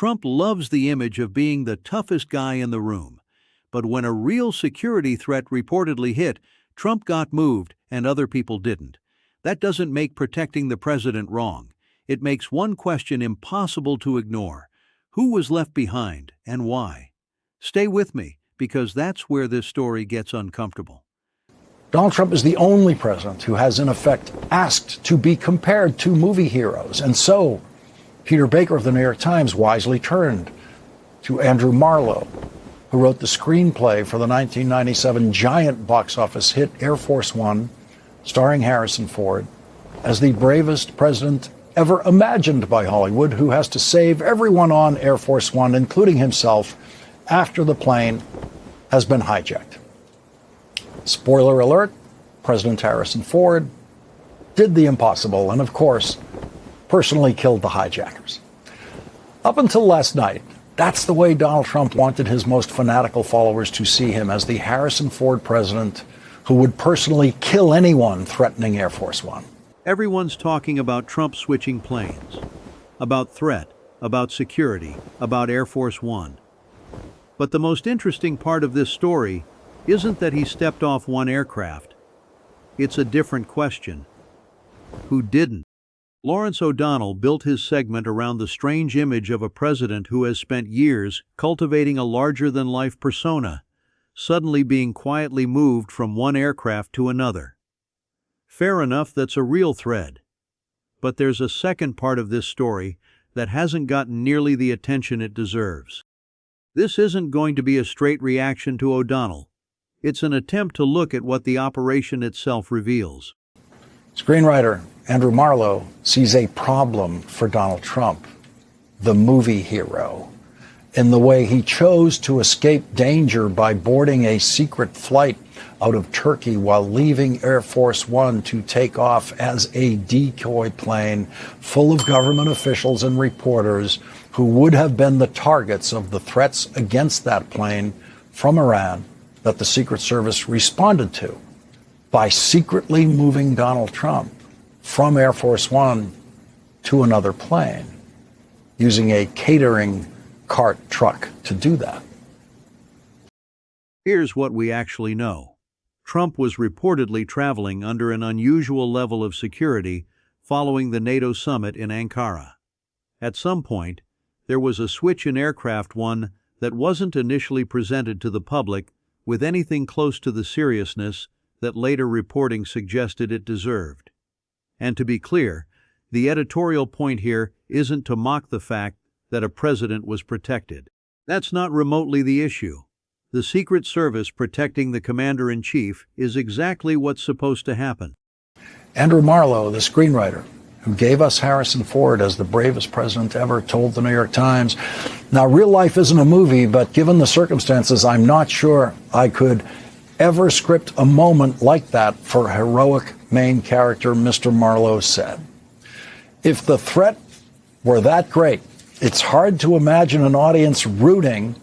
Trump loves the image of being the toughest guy in the room. But when a real security threat reportedly hit, Trump got moved and other people didn't. That doesn't make protecting the president wrong. It makes one question impossible to ignore. Who was left behind and why? Stay with me, because that's where this story gets uncomfortable. Donald Trump is the only president who has, in effect, asked to be compared to movie heroes. And so, Peter Baker of the New York Times wisely turned to Andrew Marlowe, who wrote the screenplay for the 1997 giant box office hit Air Force One, starring Harrison Ford, as the bravest president ever imagined by Hollywood, who has to save everyone on Air Force One, including himself, after the plane has been hijacked. Spoiler alert, President Harrison Ford did the impossible and, of course, personally killed the hijackers. Up until last night, that's the way Donald Trump wanted his most fanatical followers to see him, as the Harrison Ford president who would personally kill anyone threatening Air Force One. Everyone's talking about Trump switching planes, about threat, about security, about Air Force One. But the most interesting part of this story isn't that he stepped off one aircraft. It's a different question. Who didn't? Lawrence O'Donnell built his segment around the strange image of a president who has spent years cultivating a larger-than-life persona, suddenly being quietly moved from one aircraft to another. Fair enough, that's a real thread. But there's a second part of this story that hasn't gotten nearly the attention it deserves. This isn't going to be a straight reaction to O'Donnell. It's an attempt to look at what the operation itself reveals. Screenwriter Andrew Marlowe sees a problem for Donald Trump, the movie hero, in the way he chose to escape danger by boarding a secret flight out of Turkey while leaving Air Force One to take off as a decoy plane full of government officials and reporters who would have been the targets of the threats against that plane from Iran that the Secret Service responded to by secretly moving Donald Trump from Air Force One to another plane, using a catering cart truck to do that. Here's what we actually know. Trump was reportedly traveling under an unusual level of security following the NATO summit in Ankara. At some point, there was a switch in Aircraft One that wasn't initially presented to the public with anything close to the seriousness that later reporting suggested it deserved. And to be clear, the editorial point here isn't to mock the fact that a president was protected. That's not remotely the issue. The Secret Service protecting the commander-in-chief is exactly what's supposed to happen. Andrew Marlowe, the screenwriter, who gave us Harrison Ford as the bravest president ever, told the New York Times, "Now, real life isn't a movie, but given the circumstances, I'm not sure I could ever script a moment like that for a heroic main character," Mr. Marlowe said. If the threat were that great, it's hard to imagine an audience rooting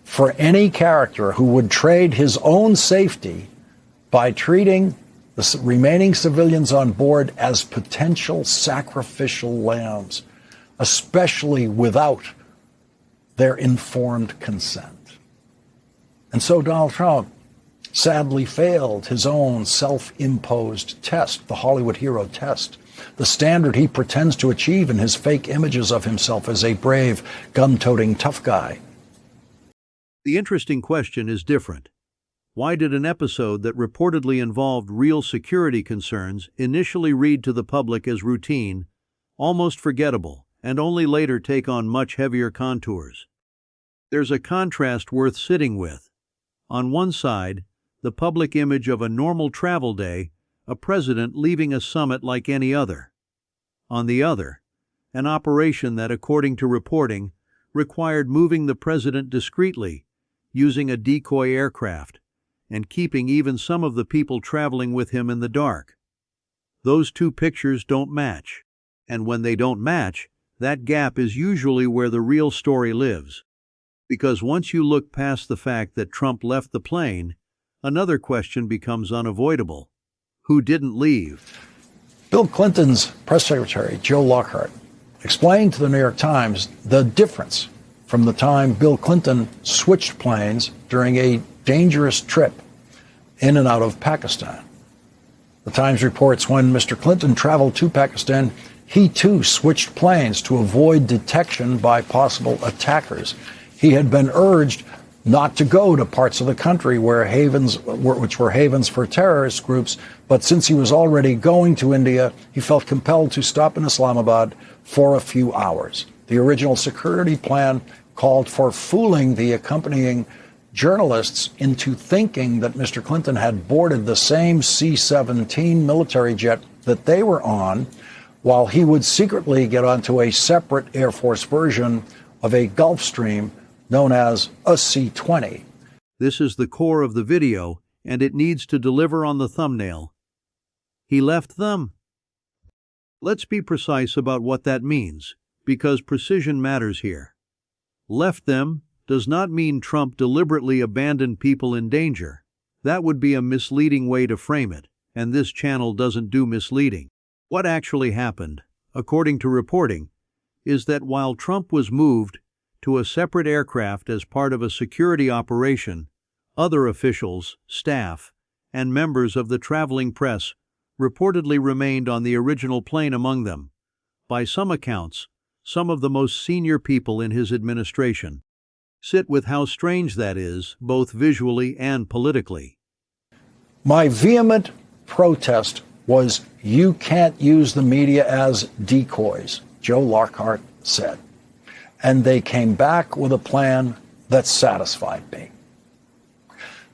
for any character who would trade his own safety by treating the remaining civilians on board as potential sacrificial lambs, especially without their informed consent. And so Donald Trump sadly failed his own self-imposed test, the Hollywood hero test, the standard he pretends to achieve in his fake images of himself as a brave, gun-toting tough guy. The interesting question is different. Why did an episode that reportedly involved real security concerns initially read to the public as routine, almost forgettable, and only later take on much heavier contours? There's a contrast worth sitting with. On one side, the public image of a normal travel day, a president leaving a summit like any other. On the other, an operation that, according to reporting, required moving the president discreetly, using a decoy aircraft, and keeping even some of the people traveling with him in the dark. Those two pictures don't match, and when they don't match, that gap is usually where the real story lives. Because once you look past the fact that Trump left the plane, another question becomes unavoidable. Who didn't leave? Bill Clinton's press secretary, Joe Lockhart, explained to the New York Times the difference from the time Bill Clinton switched planes during a dangerous trip in and out of Pakistan. The Times reports when Mr. Clinton traveled to Pakistan, he too switched planes to avoid detection by possible attackers. He had been urged not to go to parts of the country which were havens for terrorist groups, but since he was already going to India, he felt compelled to stop in Islamabad for a few hours. The original security plan called for fooling the accompanying journalists into thinking that Mr. Clinton had boarded the same C-17 military jet that they were on, while he would secretly get onto a separate Air Force version of a Gulfstream known as a C-20. This is the core of the video, and it needs to deliver on the thumbnail. He left them. Let's be precise about what that means, because precision matters here. Left them does not mean Trump deliberately abandoned people in danger. That would be a misleading way to frame it, and this channel doesn't do misleading. What actually happened, according to reporting, is that while Trump was moved to a separate aircraft as part of a security operation, other officials, staff, and members of the traveling press reportedly remained on the original plane, among them, by some accounts, some of the most senior people in his administration. Sit with how strange that is, both visually and politically. My vehement protest was, "You can't use the media as decoys," Joe Lockhart said. And they came back with a plan that satisfied me.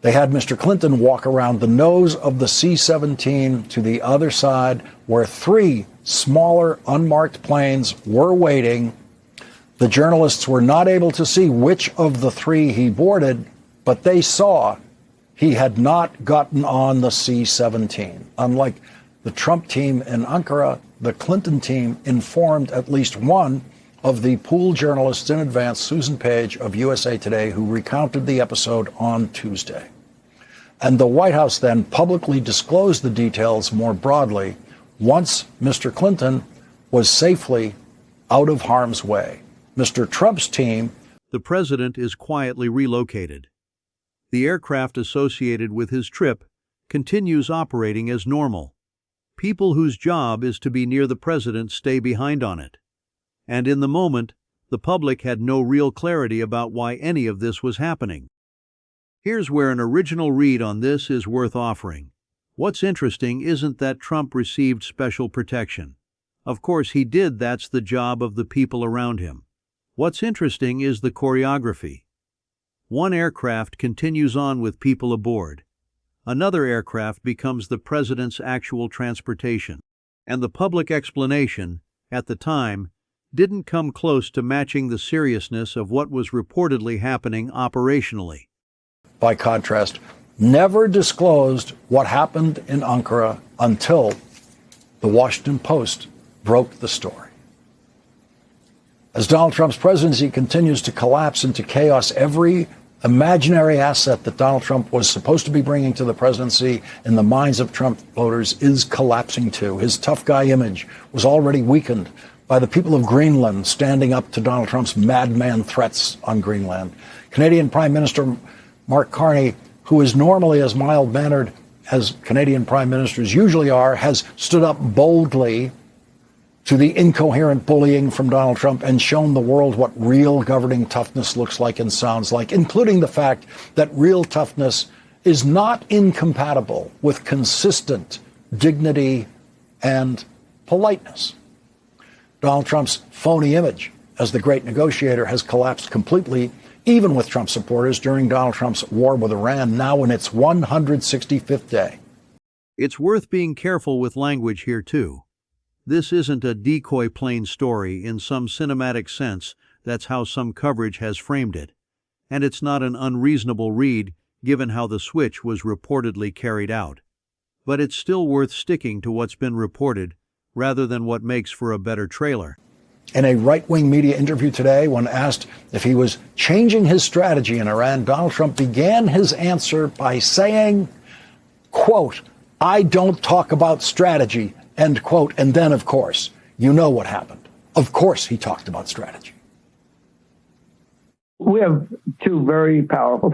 They had Mr. Clinton walk around the nose of the C-17 to the other side, where 3 smaller unmarked planes were waiting. The journalists were not able to see which of the 3 he boarded, but they saw he had not gotten on the C-17. Unlike the Trump team in Ankara, the Clinton team informed at least one of the pool journalists in advance, Susan Page of USA Today, who recounted the episode on Tuesday. And the White House then publicly disclosed the details more broadly once Mr. Clinton was safely out of harm's way. Mr. Trump's team... The president is quietly relocated. The aircraft associated with his trip continues operating as normal. People whose job is to be near the president stay behind on it. And in the moment, the public had no real clarity about why any of this was happening. Here's where an original read on this is worth offering. What's interesting isn't that Trump received special protection. Of course he did, that's the job of the people around him. What's interesting is the choreography. One aircraft continues on with people aboard. Another aircraft becomes the president's actual transportation. And the public explanation, at the time, didn't come close to matching the seriousness of what was reportedly happening operationally. By contrast, never disclosed what happened in Ankara until the Washington Post broke the story. As Donald Trump's presidency continues to collapse into chaos, every imaginary asset that Donald Trump was supposed to be bringing to the presidency in the minds of Trump voters is collapsing too. His tough guy image was already weakened by the people of Greenland standing up to Donald Trump's madman threats on Greenland. Canadian Prime Minister Mark Carney, who is normally as mild-mannered as Canadian prime ministers usually are, has stood up boldly to the incoherent bullying from Donald Trump and shown the world what real governing toughness looks like and sounds like, including the fact that real toughness is not incompatible with consistent dignity and politeness. Donald Trump's phony image as the great negotiator has collapsed completely, even with Trump supporters, during Donald Trump's war with Iran, now in its 165th day. It's worth being careful with language here, too. This isn't a decoy plane story in some cinematic sense. That's how some coverage has framed it. And it's not an unreasonable read, given how the switch was reportedly carried out. But it's still worth sticking to what's been reported, rather than what makes for a better trailer. In a right-wing media interview today, when asked if he was changing his strategy in Iran, Donald Trump began his answer by saying, quote, "I don't talk about strategy," end quote. And then, of course, you know what happened. Of course he talked about strategy. we have two very powerful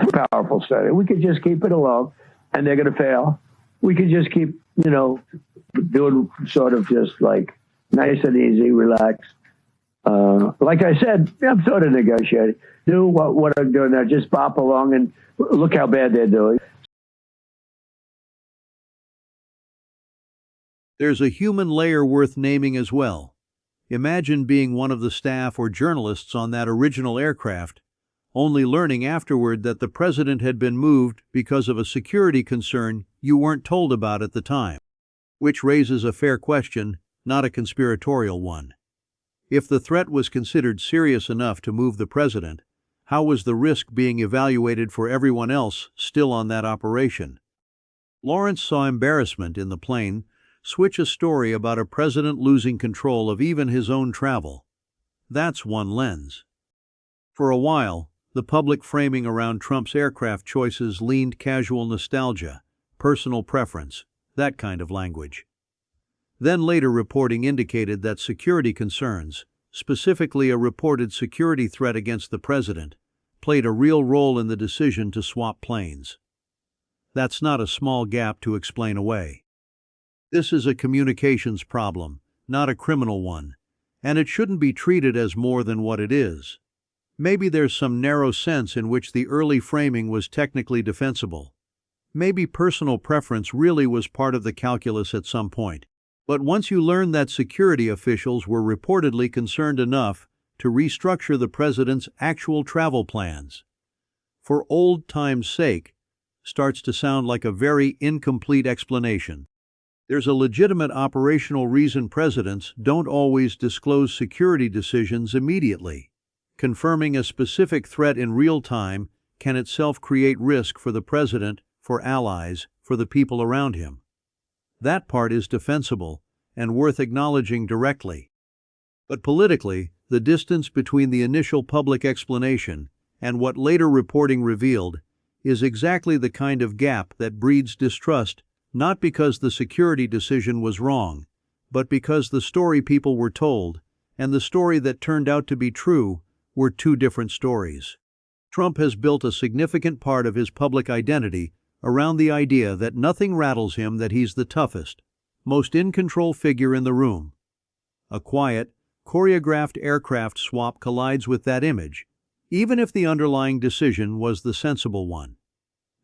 senators. We could just keep it alone, and they're going to fail. We could just keep, doing sort of just like nice and easy, relaxed. Like I said, I'm sort of negotiating. Do what I'm doing now. Just bop along and look how bad they're doing. There's a human layer worth naming as well. Imagine being one of the staff or journalists on that original aircraft, only learning afterward that the president had been moved because of a security concern you weren't told about at the time. Which raises a fair question, not a conspiratorial one. If the threat was considered serious enough to move the president, how was the risk being evaluated for everyone else still on that operation? Lawrence saw embarrassment in the plane switch a story about a president losing control of even his own travel. That's one lens. For a while, the public framing around Trump's aircraft choices leaned casual nostalgia, personal preference, that kind of language. Then later reporting indicated that security concerns, specifically a reported security threat against the president, played a real role in the decision to swap planes. That's not a small gap to explain away. This is a communications problem, not a criminal one, and it shouldn't be treated as more than what it is. Maybe there's some narrow sense in which the early framing was technically defensible. Maybe personal preference really was part of the calculus at some point. But once you learn that security officials were reportedly concerned enough to restructure the president's actual travel plans, for old time's sake, starts to sound like a very incomplete explanation. There's a legitimate operational reason presidents don't always disclose security decisions immediately. Confirming a specific threat in real time can itself create risk for the president, for allies, for the people around him. That part is defensible and worth acknowledging directly. But politically, the distance between the initial public explanation and what later reporting revealed is exactly the kind of gap that breeds distrust, not because the security decision was wrong, but because the story people were told and the story that turned out to be true were two different stories. Trump has built a significant part of his public identity around the idea that nothing rattles him, that he's the toughest, most in-control figure in the room. A quiet, choreographed aircraft swap collides with that image, even if the underlying decision was the sensible one.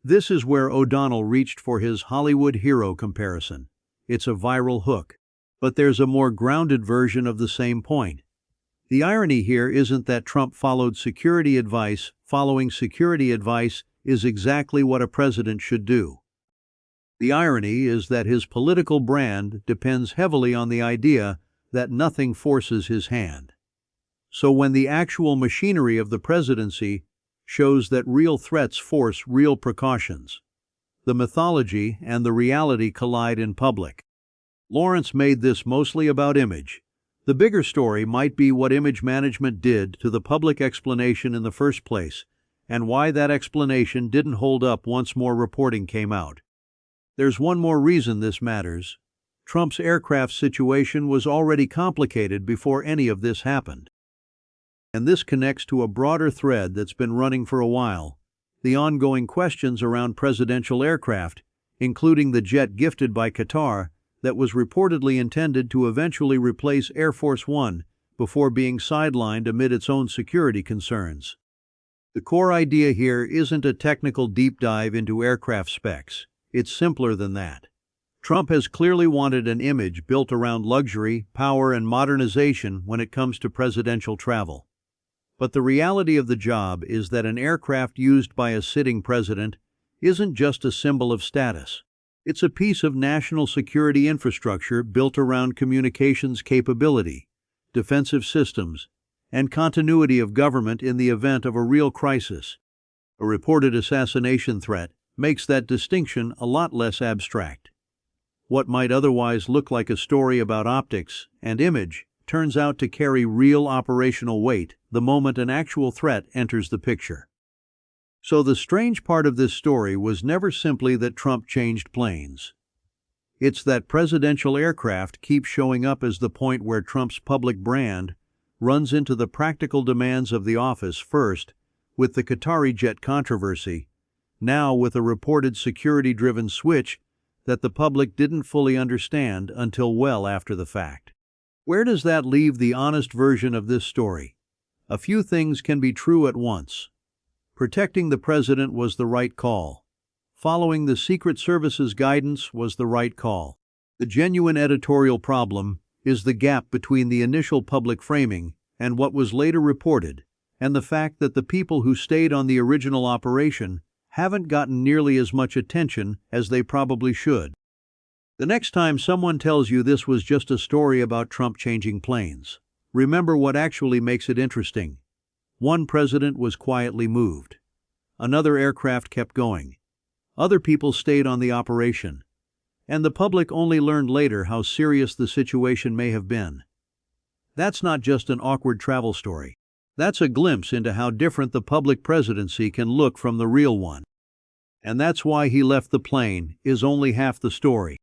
This is where O'Donnell reached for his Hollywood hero comparison. It's a viral hook. But there's a more grounded version of the same point. The irony here isn't that Trump followed security advice. Following security advice is exactly what a president should do. The irony is that his political brand depends heavily on the idea that nothing forces his hand. So when the actual machinery of the presidency shows that real threats force real precautions, the mythology and the reality collide in public. Lawrence made this mostly about image. The bigger story might be what image management did to the public explanation in the first place, and why that explanation didn't hold up once more reporting came out. There's one more reason this matters. Trump's aircraft situation was already complicated before any of this happened. And this connects to a broader thread that's been running for a while: the ongoing questions around presidential aircraft, including the jet gifted by Qatar that was reportedly intended to eventually replace Air Force One before being sidelined amid its own security concerns. The core idea here isn't a technical deep dive into aircraft specs. It's simpler than that. Trump has clearly wanted an image built around luxury, power, and modernization when it comes to presidential travel. But the reality of the job is that an aircraft used by a sitting president isn't just a symbol of status. It's a piece of national security infrastructure built around communications capability, defensive systems, and continuity of government in the event of a real crisis. A reported assassination threat makes that distinction a lot less abstract. What might otherwise look like a story about optics and image turns out to carry real operational weight the moment an actual threat enters the picture. So the strange part of this story was never simply that Trump changed planes. It's that presidential aircraft keep showing up as the point where Trump's public brand runs into the practical demands of the office first, with the Qatari jet controversy, now with a reported security-driven switch that the public didn't fully understand until well after the fact. Where does that leave the honest version of this story? A few things can be true at once. Protecting the president was the right call. Following the Secret Service's guidance was the right call. The genuine editorial problem is the gap between the initial public framing and what was later reported, and the fact that the people who stayed on the original operation haven't gotten nearly as much attention as they probably should. The next time someone tells you this was just a story about Trump changing planes, remember what actually makes it interesting. One president was quietly moved. Another aircraft kept going. Other people stayed on the operation. And the public only learned later how serious the situation may have been. That's not just an awkward travel story. That's a glimpse into how different the public presidency can look from the real one. And that's why he left the plane is only half the story.